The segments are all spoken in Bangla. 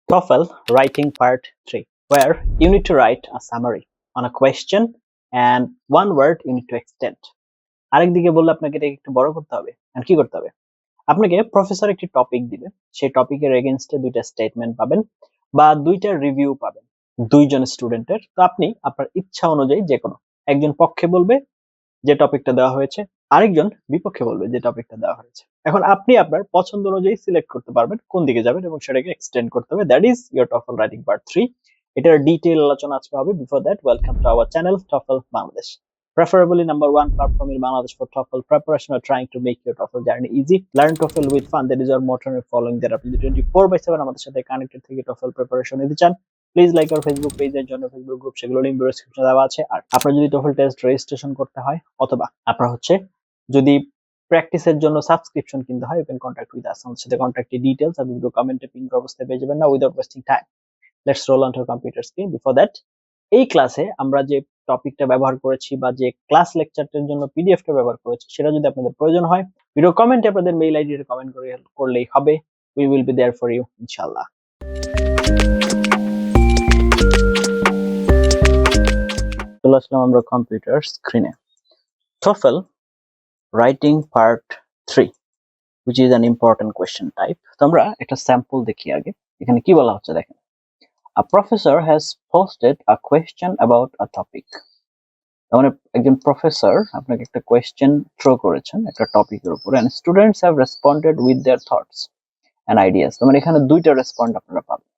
TOEFL Writing Part 3, where you need to write a summary on a question and one word you need to extend. আরেকদিকে বললে আপনাকে এটাকে একটু বড় করতে হবে। আর কি করতে হবে? আপনাকে প্রফেসর একটি টপিক দিবে, সেই টপিকের এগেইনস্টে দুইটা স্টেটমেন্ট পাবেন বা দুইটা রিভিউ পাবেন দুইজন স্টুডেন্টের। তো আপনি আপনার ইচ্ছা অনুযায়ী যে কোনো একজন পক্ষে বলবে যে টপিকটা দেওয়া হয়েছে, আরেকজন বিপক্ষে বলবে যে টপিকটা দেওয়া হয়েছে। এখন আপনি আপনার পছন্দ অনুযায়ী সিলেক্ট করতে পারবেন কোন দিকে যাবেন এবং সেটাকে এক্সটেন্ড করতে হবে। That is your TOEFL writing part 3। এটার ডিটেইল আলোচনা আজকে হবে। Before that, welcome to our channel TOEFL Bangladesh, preferably number one platform in Bangladesh for TOEFL preparation or trying to make your TOEFL journey easy. Learn TOEFL with fun. That is our motto and following that up to 24/7 আমাদের সাথে কানেক্টেড থেকে TOEFL প্রিপারেশন নিতে চান, please like our Facebook page এর জন্য ফেসবুক গ্রুপ, সেগুলো লিংক ডেসক্রিপশনে দেওয়া আছে। আর আপনার যদি TOEFL টেস্ট রেজিস্ট্রেশন করতে হয় অথবা আপনার যদি প্র্যাকটিসের জন্য সাবস্ক্রিপশন কিনতে হয়, you can contact with us. আমাদের সাথে কন্টাক্টের ডিটেইলস আপনি ভিডিও কমেন্টে পিন করা অবস্থায় পেয়ে যাবেন না। Without wasting time, let's roll on to computer screen. Before that, এই ক্লাসে আমরা যে টপিকটা ব্যবহার করেছি বা যে ক্লাস লেকচারটার জন্য পিডিএফটা ব্যবহার করেছি, সেটা যদি আপনাদের প্রয়োজন হয়, ভিডিও কমেন্টে আপনাদের মেইল আইডিতে কমেন্ট করলেই হবে। We will be there for you ইনশাআল্লাহ। চলে আসলাম আমরা কম্পিউটার স্ক্রিনে। TOEFL Writing Part 3, which is an important question type. তো আমরা একটা স্যাম্পল দেখি আগে। এখানে কি বলা হচ্ছে দেখেন, a professor has posted a question about a topic. মানে একজন প্রফেসর আপনাকে একটা কোয়েশ্চেন থ্রো করেছেন একটা টপিকের উপরে, and students have responded with their thoughts and ideas. মানে এখানে দুইটা রেসপন্ড আপনারা পাবেন,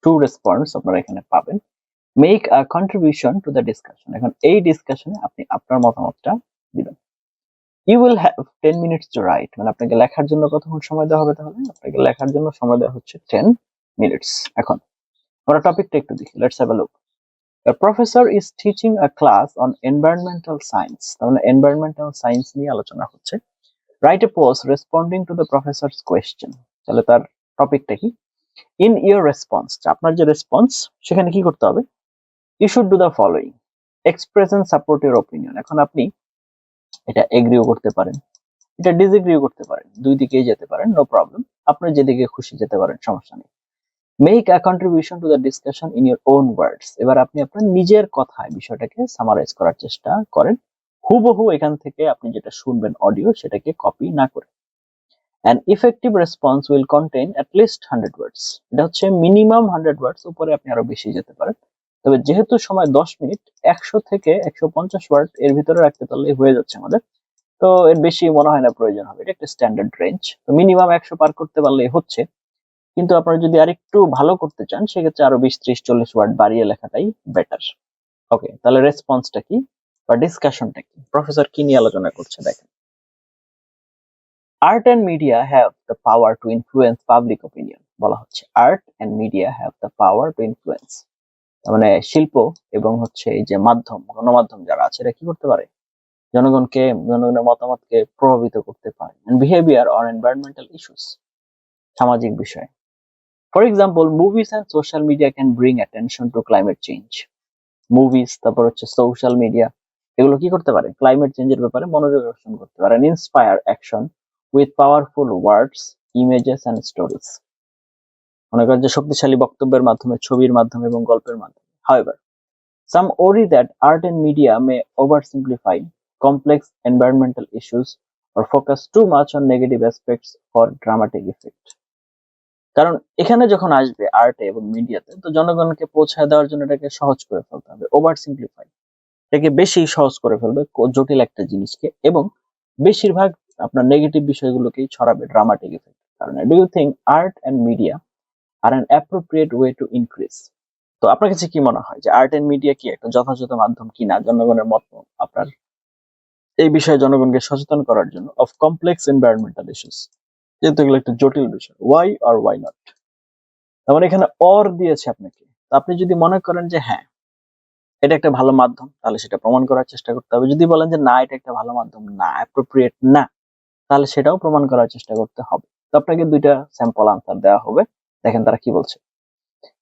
টু রেসপন্স আপনারা এখানে পাবেন। Make a contribution to the discussion. এখন এই ডিসকাশনে আপনি আপনার মতামতটা দিবেন। You will have 10 minutes to write. মানে আপনাকে লেখার জন্য কতক্ষণ সময় দেওয়া হবে? তাহলে আপনাকে লেখার জন্য সময় দেওয়া হচ্ছে 10 মিনিটস। এখন আমরা টপিকটা একটু দেখি, let's have a look. A professor is teaching a class on environmental science. তাহলে environmental science নিয়ে আলোচনা হচ্ছে। Write a post responding to the professor's question. তাহলে তার টপিকটা কি? In your response, আপনার যে রেসপন্স সেখানে কি করতে হবে? You should do the following. Express and support your opinion. এখন আপনি এটা এগ্রিও করতে পারেন, এটা ডিসএগ্রিও করতে পারেন, দুই দিকেই যেতে পারেন, নো প্রবলেম। আপনার যেদিকে খুশি যেতে পারেন, সমস্যা নেই। Make a contribution to the discussion in your own words. এবার আপনি আপনার নিজের কথায় বিষয়টাকে সামারাইজ করার চেষ্টা করেন, হুবহু এখান থেকে আপনি যেটা শুনবেন অডিও সেটাকে কপি না করে। An effective response will contain at least 100 ওয়ার্ডস। এটা হচ্ছে মিনিমাম 100 ওয়ার্ডস, উপরে আপনি আরো বেশি যেতে পারেন। তবে যেহেতু সময় 10 মিনিট, 100 থেকে 150 ওয়ার্ড এর ভিতরে রাখতে পারলে হয়ে যাচ্ছে আমাদের। তো এর বেশি মনে হয় না প্রয়োজন হবে, এটা একটা স্ট্যান্ডার্ড রেঞ্জ। তো মিনিমাম 100 পার করতে পারলেই হচ্ছে। কিন্তু আপনারা যদি আরেকটু ভালো করতে চান, সেক্ষেত্রে আরো 20, 30, 40 ওয়ার্ড বাড়িয়ে লেখাটাই বেটার। ওকে, তাহলে রেসপন্সটা কি বা ডিসকাশনটা কি, প্রফেসর কি নিয়ে আলোচনা করছে দেখেন। Art and media have the power to influence public opinion. বলা হচ্ছে art and media have the power to influence. মানে শিল্প এবং এই যে মাধ্যম, গণমাধ্যম যারা আছে, এরা কি করতে পারে? জনগণের মতামতকে প্রভাবিত করতে পারে। And behaviour on environmental issues, সামাজিক বিষয়। For example, movies and social media can bring attention to climate change. Movies, তারপর social media, এগুলো কি করতে পারে? ক্লাইমেট চেঞ্জের ব্যাপারে মনোযোগ আকর্ষণ করতে পারে। And inspire action with powerful words, images and stories. মনে করেন যে শক্তিশালী বক্তব্যের মাধ্যমে, ছবির মাধ্যমে এবং গল্পের মাধ্যমে। However, some worry that art and media may oversimplify complex environmental issues or focus too much on negative aspects for dramatic effect. কারণ এখানে যখন আসবে আর্টে এবং মিডিয়াতে, তো জনগণকে পৌঁছায় দেওয়ার জন্য এটাকে সহজ করে ফেলতে হবে, ওভার সিম্পলিফাই, এটাকে বেশি সহজ করে ফেলবে জটিল একটা জিনিসকে, এবং বেশিরভাগ আপনার নেগেটিভ বিষয়গুলোকেই ছড়াবে ড্রামাটিক ইফেক্ট কারণে। Do you think art and media are an appropriate way to increase? তো আপনার কাছে কি মনে হয় যে আর্ট এন্ড মিডিয়া কি একটা যথাযথ মাধ্যম কিনা জনগণের মত আপনার এই বিষয়ে জনগণকে সচেতন করার জন্য অফ কমপ্লেক্স এনভায়রনমেন্টাল ইস্যুস, যেহেতু এগুলো একটা জটিল বিষয়? Why or why not? তার এখানে অর দিয়েছে আপনাকে। আপনি যদি মনে করেন যে হ্যাঁ এটা একটা ভালো মাধ্যম, তাহলে সেটা প্রমাণ করার চেষ্টা করতে হবে। যদি বলেন যে না এটা একটা ভালো মাধ্যম না, অ্যাপ্রোপ্রিয়েট না, তাহলে সেটাও প্রমাণ করার চেষ্টা করতে হবে। তো আপনাকে দুইটা স্যাম্পল আনসার দেওয়া হবে, দেখেন তারা কি বলছে।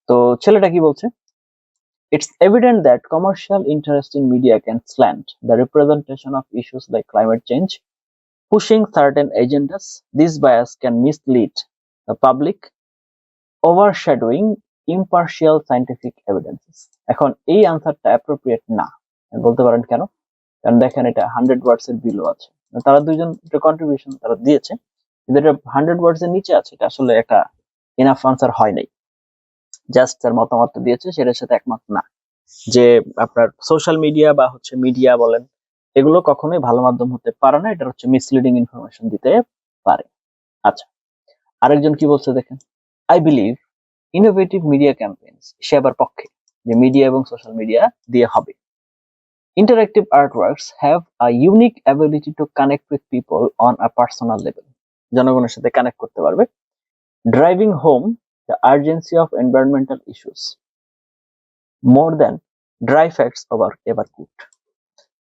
তো ছেলেটা কি বলছে? It's evident that commercial interest in media can slant the representation of issues like climate change, pushing certain agendas. This bias can mislead the public overshadowing impartial scientific evidences. এখন এই আনসারটা অ্যাপ্রোপ্রিয়েট না, বলতে পারেন কেন? কারণ দেখেন এটা 100 ওয়ার্ডস এর বিলো আছে, তারা দুইজন একটা কন্ট্রিবিউশন তারা দিয়েছে, কিন্তু এটা 100 ওয়ার্ডস এর নিচে আছে, এটা আসলে একটা ইনাফ আনসার হয় নাই। জাস্ট তার মতামত দিয়েছে, সেটার সাথে একমত না যে আপনার সোশ্যাল মিডিয়া বা হচ্ছে মিডিয়া বলেন, এগুলো কখনোই ভালো মাধ্যম হতে পারে না, এটা হচ্ছে মিসলিডিং ইনফরমেশন দিতে পারে। আচ্ছা, আরেকজন কি বলছে দেখেন, I believe innovative media campaigns, সে আবার পক্ষে যে মিডিয়া এবং সোশ্যাল মিডিয়া দিয়ে হবে। Interactive artworks have a unique ability to connect with people on a personal level. জনগণের সাথে কানেক্ট করতে পারবে। Driving home the urgency of environmental issues more than dry facts ever could.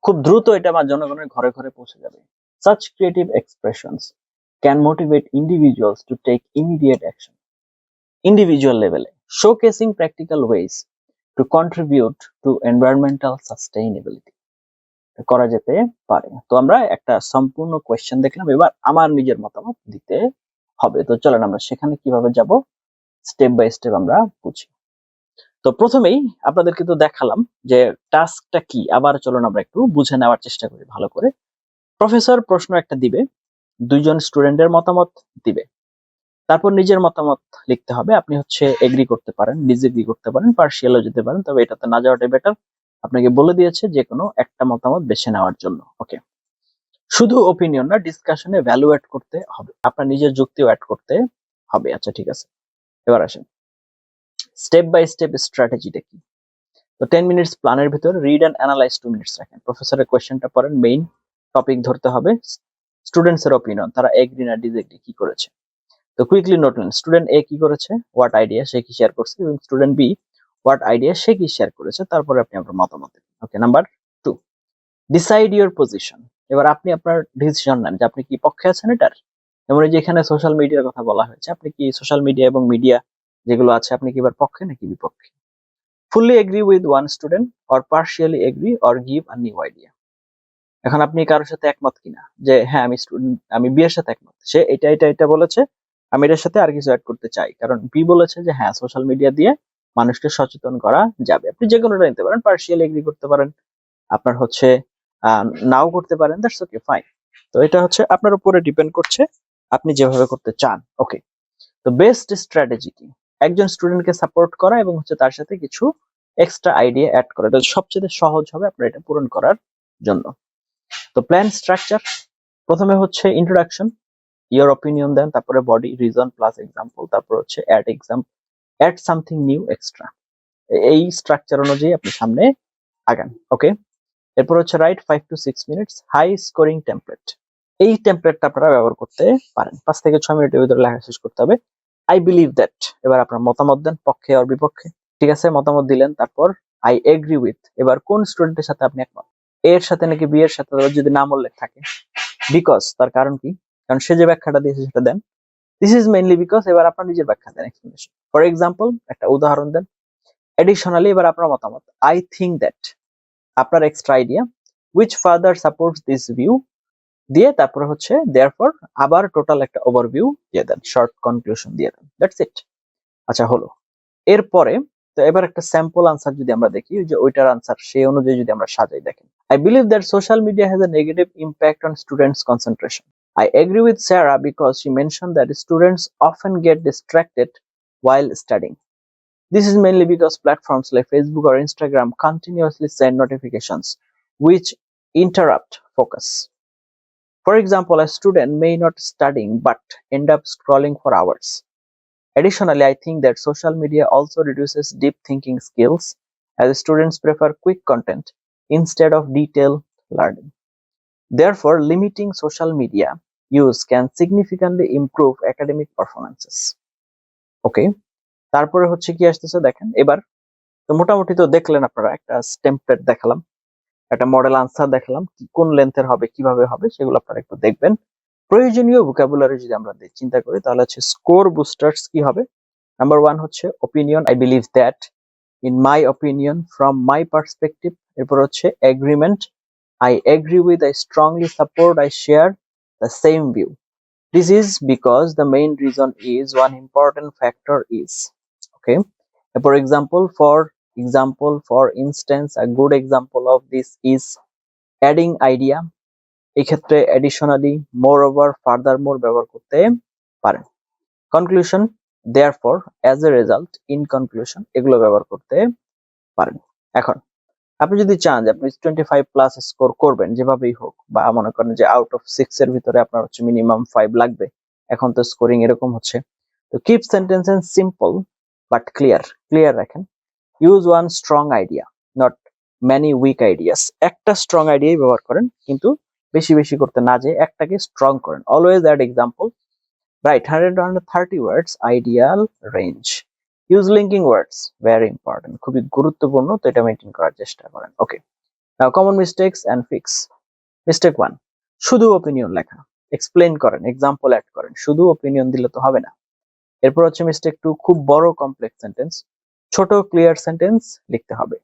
খুব দ্রুত এটা আমার জনগণের ঘরে ঘরে পৌঁছে যাবে। Such creative expressions can motivate individuals to take immediate action. Individual level, showcasing practical ways to contribute to environmental sustainability. করা যেতে পারে। তো আমরা একটা সম্পূর্ণ কোয়েশ্চেন দেখলাম, এবার আমার নিজের মতামত দিতে হবে। তো চলেন আমরা সেখানে কিভাবে যাব, স্টেপ বাই স্টেপ আমরা বুঝি। তো প্রথমেই আপনাদেরকে তো দেখালাম যে টাস্কটা কি, আবার চলুন আমরা একটু বুঝে নেওয়ার চেষ্টা করি ভালো করে। প্রফেসর প্রশ্ন একটা দিবে, দুইজন স্টুডেন্টের মতামত দিবে, তারপর নিজের মতামত লিখতে হবে। আপনি হচ্ছে এগ্রি করতে পারেন, ডিসএগ্রি করতে পারেন, পার্শিয়ালও যেতে পারেন, তবে এটাতে না যাওয়াটাই বেটার। আপনাকে বলে দিয়েছে যে কোনো একটা মতামত বেছে নেওয়ার জন্য। ওকে, শুধু ওপিনিয়ন না, ডিসকাশনে ভ্যালু অ্যাড করতে হবে, আপনার নিজের যুক্তিও অ্যাড করতে হবে। আচ্ছা ঠিক আছে, এবার আসেন স্টেপ বাই স্টেপ স্ট্র্যাটেজিটা কি। তো 10 মিনিটস প্ল্যানের ভিতর রিড অ্যান্ড অ্যানালাইজ 2 মিনিটস রাখেন। প্রফেসরের কোয়েশ্চেনটা পড়েন, মেইন টপিক ধরতে হবে, স্টুডেন্টস এর ওপিনিয়ন, তারা এগ্রি না ডিসএগ্রি কি করেছে। তো কুইকলি নোট নেন, স্টুডেন্ট এ কি করেছে, হোয়াট আইডিয়া, সে কি শেয়ার করছে, এবং স্টুডেন্ট বি হোয়াট আইডিয়া, সে কি শেয়ার করেছে। তারপরে আপনি আপনার মতামত দেবেন। ওকে, নাম্বার 2, ডিসাইড ইউর পজিশন। এবার আপনি আপনার ডিসিশন নেন যে আপনি কি পক্ষে আছেন এটার। যেমন এই যে এখানে সোশ্যাল মিডিয়ার কথা বলা হয়েছে, আপনি কি সোশ্যাল মিডিয়া এবং মিডিয়া যেগুলো আছে আপনি কি এবার পক্ষে নাকি বিপক্ষে। Fully agree with one student or partially agree or give a new idea. এখন আপনি কারোর সাথে একমত কিনা, যে হ্যাঁ আমি স্টুডেন্ট, আমি বি এর সাথে একমত, সে এটা এটা এটা বলেছে, আমি এটার সাথে আর কিছু অ্যাড করতে চাই, কারণ বি বলেছে যে হ্যাঁ সোশ্যাল মিডিয়া দিয়ে মানুষকে সচেতন করা যাবে। আপনি যে কোনোটা নিতে পারেন, পার্শিয়ালি এগ্রি করতে পারেন, আপনার হচ্ছে নাও করতে পারেন, দ্যাটস ওকে ফাইন। তো এটা হচ্ছে আপনার উপরে ডিপেন্ড করছে আপনি যেভাবে করতে চান। ওকে, তো বেস্ট স্ট্র্যাটেজি কি, একজন স্টুডেন্টকে সাপোর্ট করা এবং হচ্ছে তার সাথে কিছু এক্সট্রা আইডিয়া অ্যাড করা, এটা সবচেয়ে সহজ হবে আপনার এটা পূরণ করার জন্য। তো প্ল্যান স্ট্রাকচার, প্রথমে হচ্ছে ইন্ট্রোডাকশন, ইয়োর অপিনিয়ন দেন, তারপরে বডি, রিজন প্লাস এক্সাম্পল, তারপর হচ্ছে অ্যাড সামথিং নিউ এক্সট্রা। এই স্ট্রাকচার অনুযায়ী আপনি সামনে আগান। ওকে, এরপর হচ্ছে write 5 to 6 minutes high scoring template. এই টেমপ্লেটটা আপনারা ব্যবহার করতে পারেন, 5 থেকে 6 মিনিটের ভিতরে লেখা শেষ করতে হবে। আই বিলিভ দ্যাট, এবার আপনার মতামত দেন, পক্ষে আর বিপক্ষে। ঠিক আছে, মতামত দিলেন, তারপর আই এগ্রি উইথ, এবার কোন স্টুডেন্টের সাথে আপনি একমত, এ এর সাথে নাকি বি এর সাথে, যদি নাম উল্লেখ থাকে, বিকজ তার কারণ কি, কারণ সে যে ব্যাখ্যাটা দিয়েছে সেটা দেন, দিস ইজ মেইনলি বিকজ, এবার আপনার নিজের ব্যাখ্যা দেন, এক্সপ্লেনেশন। ফর এক্সাম্পল একটা উদাহরণ দেন। এডিশনালি, এবার আপনার মতামত, আই থিঙ্ক দ্যাট, আপনার extra idea, which further supports this view দিয়ে তারপরে হচ্ছে therefore আবার টোটাল একটা ওভারভিউ দিয়ে দেন, শর্ট কনক্লুশন দিয়ে দেন, দ্যাটস ইট। আচ্ছা হলো, এরপরে তো এবার একটা স্যাম্পল আনসার যদি আমরা দেখি, যে ওইটার আনসার সেই অনুযায়ী যদি আমরা সাজাই, দেখেন I believe that social media has a negative impact on students concentration. I agree with Sarah because she mentioned that students often get distracted while studying. This is mainly because platforms like Facebook or Instagram continuously send notifications which interrupt focus. For example, a student may not studying but end up scrolling for hours. Additionally, I think that social media also reduces deep thinking skills as students prefer quick content instead of detailed learning. Therefore, limiting social media use can significantly improve academic performances. Okay, তারপরে হচ্ছে কি আসতেছে দেখেন। এবার তো মোটামুটি তো দেখলেন আপনারা, একটা টেমপ্লেট দেখালাম, একটা মডেল আনসার দেখালাম, কোন লেন্থের হবে কিভাবে হবে সেগুলো আপনারা একটু দেখবেন। প্রয়োজনীয় ভোকাবুলারি যদি আমরা চিন্তা করি, তাহলে হচ্ছে স্কোর বুস্টার্স কি হবে। নাম্বার 1 হচ্ছে opinion, I believe that, in my opinion, from my perspective. এরপর হচ্ছে agreement, I agree with, I strongly support, I share the same view. This is because the main reason is one important factor is, okay, for instance a good example of this is adding idea, এক্ষেত্রে additionally, moreover, furthermore ব্যবহার করতে পারেন। conclusion, therefore, as a result, in conclusion এগুলো ব্যবহার করতে পারেন। এখন আপনি যদি চান যে আপনি 25+ স্কোর করবেন যেভাবেই হোক, বা মনে করেন যে আউট অফ 6 এর ভিতরে আপনার হচ্ছে মিনিমাম 5 লাগবে, এখন তো স্কোরিং এরকম হচ্ছে, তো keep sentences simple but clear রাখেন। Use one strong idea, not many weak ideas. একটা স্ট্রং আইডিয়াই ব্যবহার করেন, কিন্তু বেশি করতে না যেয়ে একটাকে স্ট্রং করেন। Always add example. Write 130 words ideal range. Use linking words, very important, খুবই গুরুত্বপূর্ণ, তো এটা মেনটেন করার চেষ্টা করেন। Okay, now common mistakes and fix. Mistake 1, শুধু ওপিনিয়ন লেখা, এক্সপ্লেইন করেন, এক্সাম্পল অ্যাড করেন, শুধু ওপিনিয়ন দিলে তো হবে না। এরপর হচ্ছে মিস্টেক 2, খুব বড় কমপ্লেক্স সেন্টেন্স, ছোট ক্লিয়ার সেন্টেন্স লিখতে হবে।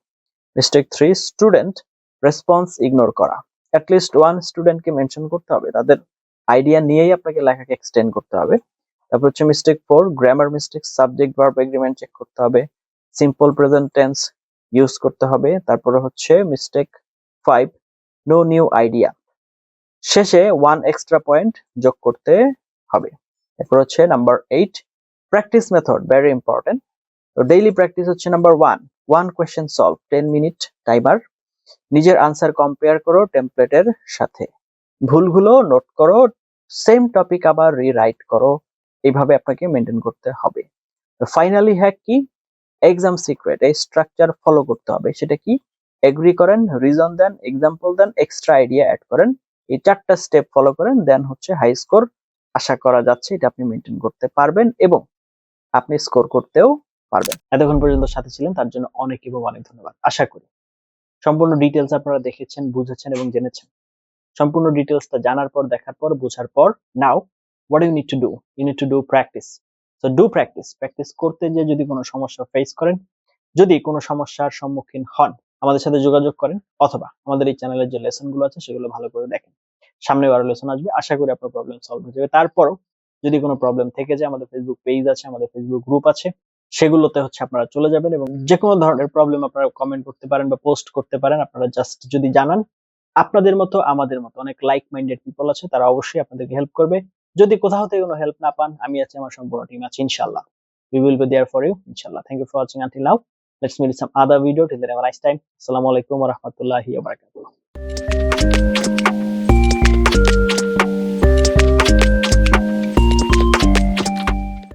মিস্টেক 3, স্টুডেন্ট রেসপন্স ইগনোর করা, অ্যাটলিস্ট ওয়ান স্টুডেন্টকে মেনশন করতে হবে, তাদের আইডিয়া নিয়েই আপনাকে লেখাকে এক্সটেন্ড করতে হবে। তারপর হচ্ছে mistake 4, grammar mistake, subject verb agreement check করতে হবে, সিম্পল প্রেজেন্ট টেন্স ইউজ করতে হবে। তারপরে হচ্ছে মিস্টেক 5, নো নিউ আইডিয়া, শেষে ওয়ান এক্সট্রা পয়েন্ট যোগ করতে হবে। এরপর হচ্ছে number 8, practice method, very important. তো ডেইলি প্র্যাকটিস হচ্ছে number 1, one question solve, 10 minute timer. নিজের আনসার কম্পেয়ার করো টেমপ্লেটের সাথে, ভুলগুলো নোট করো, সেম টপিক আবার রিরাইট করো, এইভাবে আপনাকে মেনটেন করতে হবে। ফাইনালি হ্যাক কি, এক্সাম সিক্রেট, এই স্ট্রাকচার ফলো করতে হবে। সেটা কি, এগ্রি করেন, রিজন দেন, এক্সাম্পল দেন, এক্সট্রা আইডিয়া অ্যাড করেন, এই 4টা স্টেপ ফলো করেন, দেন হচ্ছে হাই স্কোর আশা করা যাচ্ছে এটা আপনি মেনটেন করতে পারবেন এবং আপনি স্কোর করতেও পারবেন। এতক্ষণ পর্যন্ত সাথে ছিলেন তার জন্য অনেক ধন্যবাদ। আশা করি সম্পূর্ণ ডিটেলস আপনারা দেখেছেন, বুঝেছেন এবং জেনেছেন। সম্পূর্ণ ডিটেলসটা জানার পর, দেখার পর, বোঝার পর, now what you need to do, you need to do practice. So do practice করতে যে যদি কোনো সমস্যা ফেস করেন, যদি কোনো সমস্যার সম্মুখীন হন, আমাদের সাথে যোগাযোগ করেন, অথবা আমাদের এই চ্যানেলের যে লেসন গুলো আছে সেগুলো ভালো করে দেখেন। সামনে আরো লেসন আসবে, আশা করি আপনার প্রবলেম সলভ হয়ে যাবে। তারপরও যদি কোনো প্রবলেম থেকে যায়, আমাদের ফেসবুক পেজ আছে, আমাদের ফেসবুক গ্রুপ আছে, সেগুলোতে হচ্ছে আপনারা চলে যাবেন এবং যে কোনো ধরনের প্রবলেম আপনারা কমেন্ট করতে পারেন বা পোস্ট করতে পারেন। আপনারা জাস্ট যদি জানান, আপনাদের মতো আমাদের মতো অনেক লাইক মাইন্ডেড পিপল আছে, তারা অবশ্যই আপনাদেরকে হেল্প করবে। যদি কোথাও থেকে কোনো হেল্প না পান, আমি আছি, আমার সম্পূর্ণ টিম আছে, ইনশাআল্লাহ we will be there for you, inshallah. Thank you for watching until now. Let's meet in some other video. Till then, have a nice time. Assalamu alaikum wa rahmatullahi wa barakatuh.